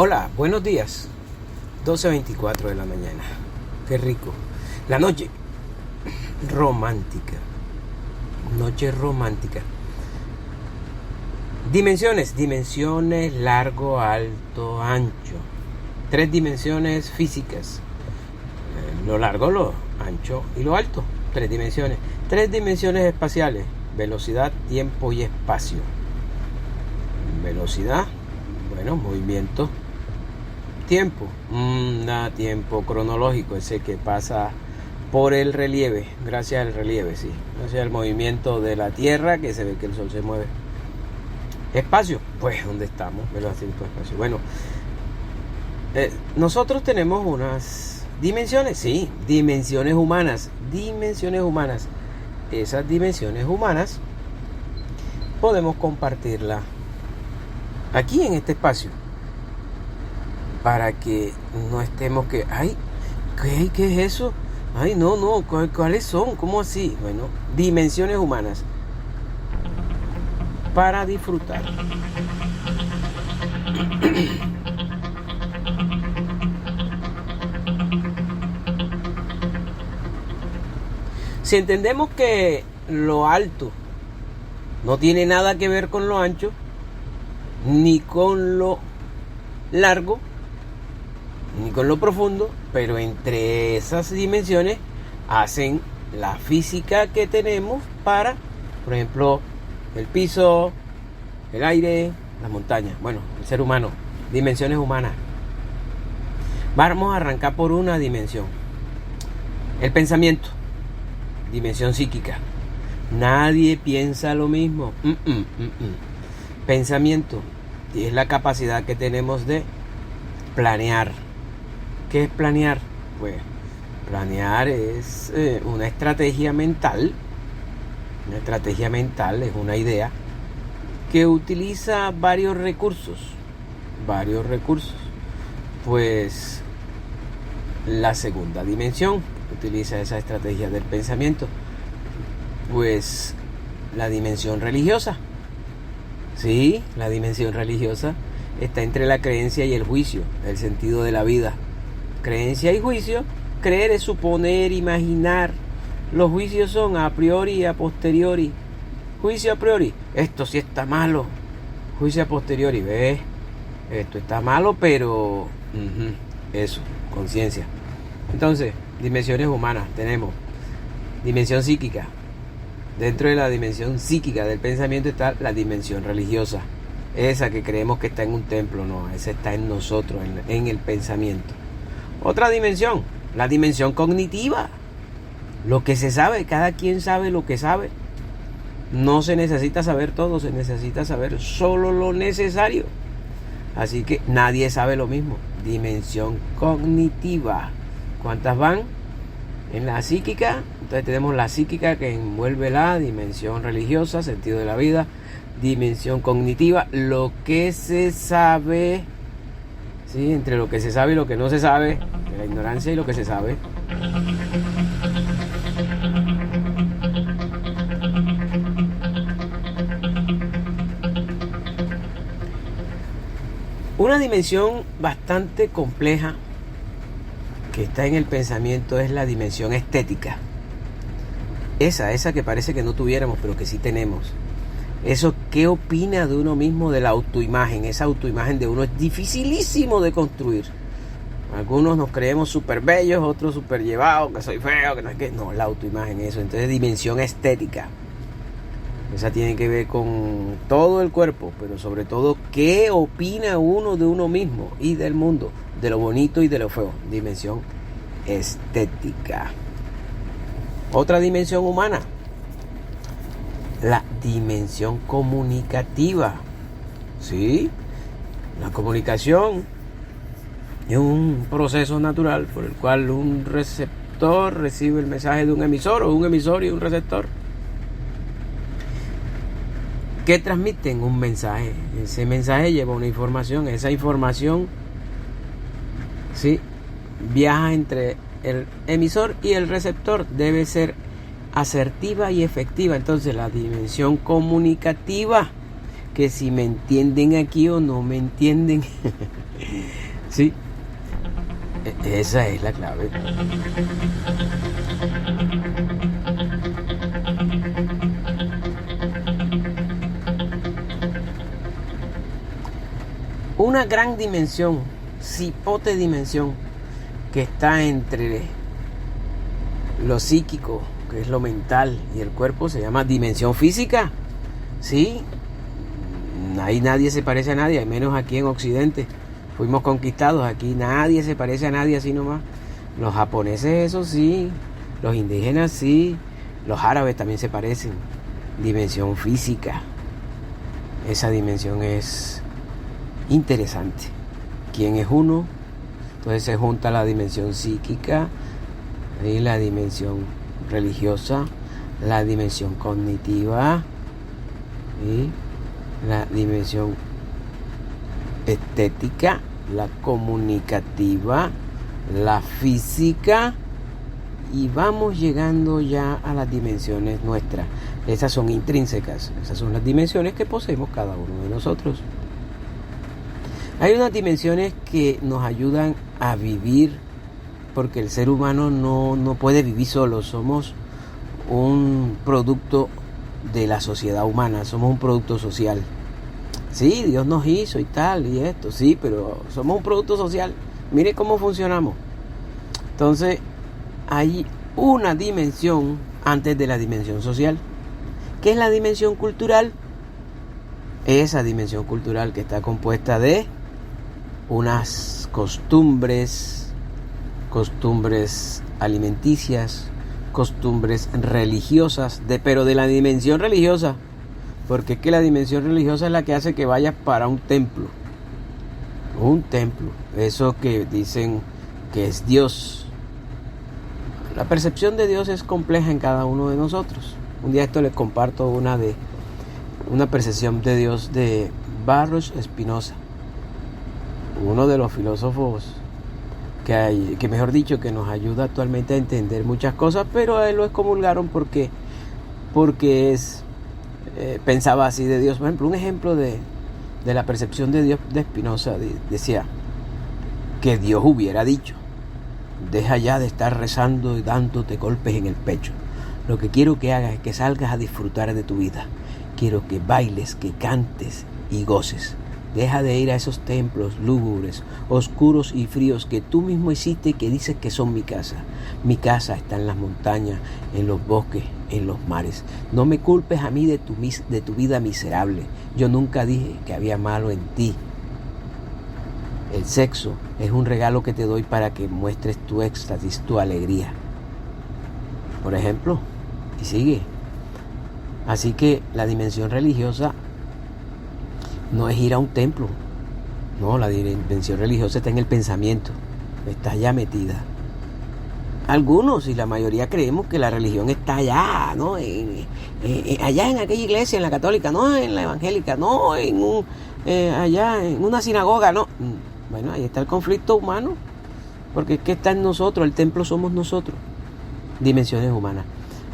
Hola, buenos días. 12:24 de la mañana. Qué rico. La noche romántica. Noche romántica. Dimensiones, largo, alto, ancho. 3 dimensiones físicas. Lo largo, lo ancho y lo alto. 3 dimensiones. 3 dimensiones espaciales. Velocidad, tiempo y espacio. Velocidad, movimiento. Tiempo, tiempo cronológico, ese que pasa por el relieve, gracias al relieve, sí, gracias al movimiento de la Tierra, que se ve que el Sol se mueve. Espacio, pues, ¿dónde estamos? Espacio. Bueno, nosotros tenemos unas dimensiones, sí, dimensiones humanas. Esas dimensiones humanas podemos compartirlas aquí en este espacio, para que no estemos que, ¿qué es eso? No, ¿cuáles son? ¿Cómo así? Bueno, dimensiones humanas para disfrutar. Si entendemos que lo alto no tiene nada que ver con lo ancho, ni con lo largo, ni con lo profundo, pero entre esas dimensiones hacen la física que tenemos para, por ejemplo, el piso, el aire, las montañas, el ser humano, dimensiones humanas. Vamos a arrancar por una dimensión, el pensamiento, dimensión psíquica. Nadie piensa lo mismo. Pensamiento es la capacidad que tenemos de planear. ¿Qué es planear? Pues planear es una estrategia mental. Una estrategia mental es una idea que utiliza varios recursos. Pues la segunda dimensión utiliza esa estrategia del pensamiento. Pues la dimensión religiosa. Sí, la dimensión religiosa está entre la creencia y el juicio, el sentido de la vida. Creencia y juicio. Creer es suponer, imaginar. Los juicios son a priori y a posteriori. Juicio a priori, esto sí está malo. Juicio a posteriori, ¿ves? Esto está malo, pero eso, conciencia. Entonces, dimensiones humanas tenemos. Dimensión psíquica. Dentro de la dimensión psíquica del pensamiento está la dimensión religiosa. Esa que creemos que está en un templo, no, esa está en nosotros, en el pensamiento. Otra dimensión, la dimensión cognitiva. Lo que se sabe, cada quien sabe lo que sabe. No se necesita saber todo, se necesita saber solo lo necesario. Así que nadie sabe lo mismo. Dimensión cognitiva. ¿Cuántas van? En la psíquica, entonces tenemos la psíquica que envuelve la dimensión religiosa, sentido de la vida, dimensión cognitiva, lo que se sabe, ¿sí? Entre lo que se sabe y lo que no se sabe, la ignorancia y lo que se sabe. Una dimensión bastante compleja que está en el pensamiento es la dimensión estética. Esa que parece que no tuviéramos, pero que sí tenemos. Eso, ¿qué opina de uno mismo, de la autoimagen? Esa autoimagen de uno es dificilísimo de construir. Algunos nos creemos súper bellos, otros súper llevados, que soy feo, que no es que... No, la autoimagen, eso. Entonces, dimensión estética. Esa tiene que ver con todo el cuerpo, pero sobre todo, ¿qué opina uno de uno mismo y del mundo? De lo bonito y de lo feo. Dimensión estética. Otra dimensión humana. La dimensión comunicativa. ¿Sí? La comunicación es un proceso natural por el cual un receptor recibe el mensaje de un emisor, o un emisor y un receptor, que transmiten un mensaje. Ese mensaje lleva una información. Esa información, ¿sí?, viaja entre el emisor y el receptor. Debe ser asertiva y efectiva. Entonces, la dimensión comunicativa, que si me entienden aquí o no me entienden, Sí, esa es la clave. Una gran dimensión, cipote dimensión, que está entre lo psíquico, que es lo mental, y el cuerpo, se llama dimensión física. Sí, ahí nadie se parece a nadie, al menos aquí en Occidente. Fuimos conquistados, aquí nadie se parece a nadie así nomás. Los japoneses, eso sí, los indígenas sí, los árabes también se parecen. Dimensión física. Esa dimensión es interesante. ¿Quién es uno? Entonces se junta la dimensión psíquica y la dimensión religiosa, la dimensión cognitiva y la dimensión estética, la comunicativa, la física, y vamos llegando ya a las dimensiones nuestras. Esas son intrínsecas, esas son las dimensiones que poseemos cada uno de nosotros. Hay unas dimensiones que nos ayudan a vivir, porque el ser humano no puede vivir solo. Somos un producto de la sociedad humana, somos un producto social. Sí, Dios nos hizo y tal, y esto, sí, pero somos un producto social. Mire cómo funcionamos. Entonces, hay una dimensión antes de la dimensión social, que es la dimensión cultural. Esa dimensión cultural que está compuesta de unas costumbres alimenticias, costumbres religiosas, pero de la dimensión religiosa, porque es que la dimensión religiosa es la que hace que vayas para un templo, eso que dicen que es Dios. La percepción de Dios es compleja en cada uno de nosotros. Un día esto les comparto una percepción de Dios de Baruch Spinoza, uno de los filósofos que mejor dicho, que nos ayuda actualmente a entender muchas cosas, pero a él lo excomulgaron porque pensaba así de Dios. Por ejemplo, un ejemplo de la percepción de Dios de Spinoza decía que Dios hubiera dicho: deja ya de estar rezando y dándote golpes en el pecho. Lo que quiero que hagas es que salgas a disfrutar de tu vida. Quiero que bailes, que cantes y goces. Deja de ir a esos templos lúgubres, oscuros y fríos que tú mismo hiciste y que dices que son mi casa. Mi casa está en las montañas, en los bosques, en los mares. No me culpes a mí de tu vida miserable. Yo nunca dije que había malo en ti. El sexo es un regalo que te doy para que muestres tu éxtasis, tu alegría. Por ejemplo, y sigue. Así que la dimensión religiosa no es ir a un templo. No, la dimensión religiosa está en el pensamiento. Está ya metida. Algunos y la mayoría creemos que la religión está allá, ¿no? Allá en aquella iglesia, en la católica, no en la evangélica, no allá en una sinagoga, no. Bueno, ahí está el conflicto humano, porque es que está en nosotros, el templo somos nosotros. Dimensiones humanas.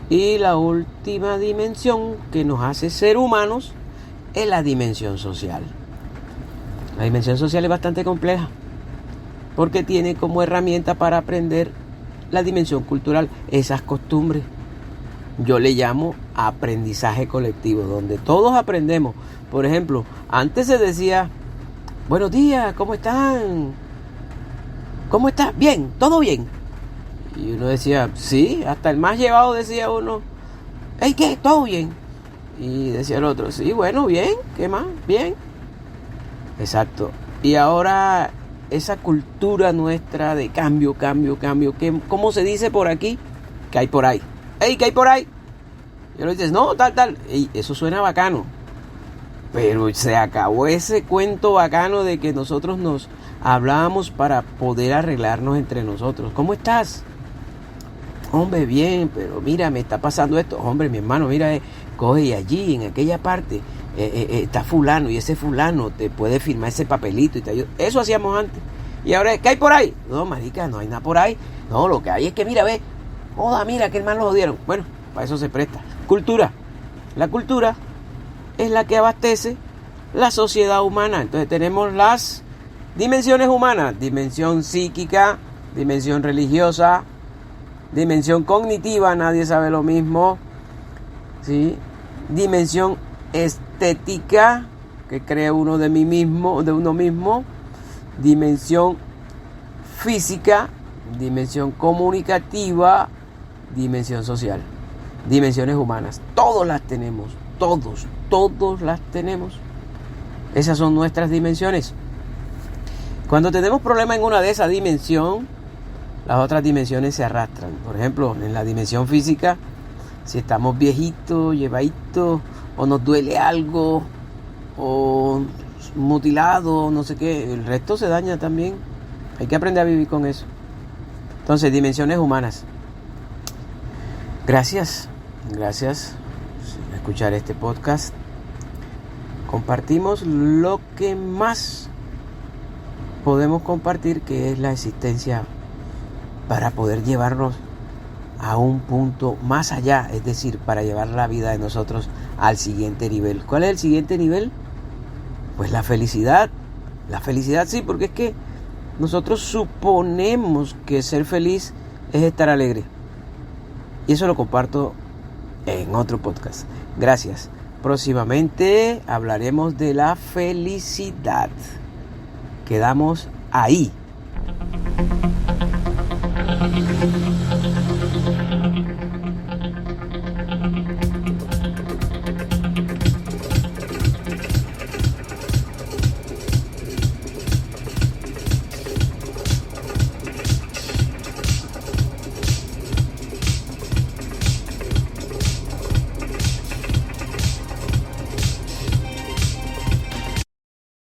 Y la última dimensión que nos hace ser humanos es la dimensión social. La dimensión social es bastante compleja, porque tiene como herramienta para aprender la dimensión cultural, esas costumbres. Yo le llamo aprendizaje colectivo, donde todos aprendemos. Por ejemplo, antes se decía: buenos días, ¿cómo están? ¿Cómo estás? Bien, todo bien. Y uno decía, sí, hasta el más llevado decía uno: hey, ¿qué? ¿Todo bien? Y decía el otro: sí, bueno, bien, ¿qué más? Bien. Exacto. Y ahora esa cultura nuestra de cambio, ¿cómo se dice por aquí? ¿Qué hay por ahí? ¡Ey, qué hay por ahí! Y lo dices: no, tal. Ey, eso suena bacano. Pero se acabó ese cuento bacano de que nosotros nos hablábamos para poder arreglarnos entre nosotros. ¿Cómo estás? Hombre, bien, pero mira, me está pasando esto. Hombre, mi hermano, mira, coge y allí, en aquella parte, está fulano, y ese fulano te puede firmar ese papelito y te ayuda. Eso hacíamos antes. Y ahora, ¿qué hay por ahí? No, marica, no hay nada por ahí. No, lo que hay es que, mira, ve, joda, mira, que el mal lo jodieron. Bueno, para eso se presta. Cultura. La cultura es la que abastece la sociedad humana. Entonces tenemos las Dimensiones humanas, dimensión psíquica, dimensión religiosa, dimensión cognitiva, nadie sabe lo mismo, ¿sí? Dimensión estética, que cree uno de uno mismo, dimensión física, dimensión comunicativa, dimensión social, dimensiones humanas. Todos las tenemos, todos las tenemos. Esas son nuestras dimensiones. Cuando tenemos problemas en una de esas dimensiones, las otras dimensiones se arrastran. Por ejemplo, en la dimensión física, si estamos viejitos, llevaditos, o nos duele algo, o mutilados, no sé qué, el resto se daña también. Hay que aprender a vivir con eso. Entonces, dimensiones humanas. Gracias por escuchar este podcast. Compartimos lo que más podemos compartir, que es la existencia, para poder llevarnos a un punto más allá, es decir, para llevar la vida de nosotros al siguiente nivel. ¿Cuál es el siguiente nivel? Pues la felicidad. La felicidad, sí, porque es que nosotros suponemos que ser feliz es estar alegre. Y eso lo comparto en otro podcast. Gracias. Próximamente hablaremos de la felicidad. Quedamos ahí.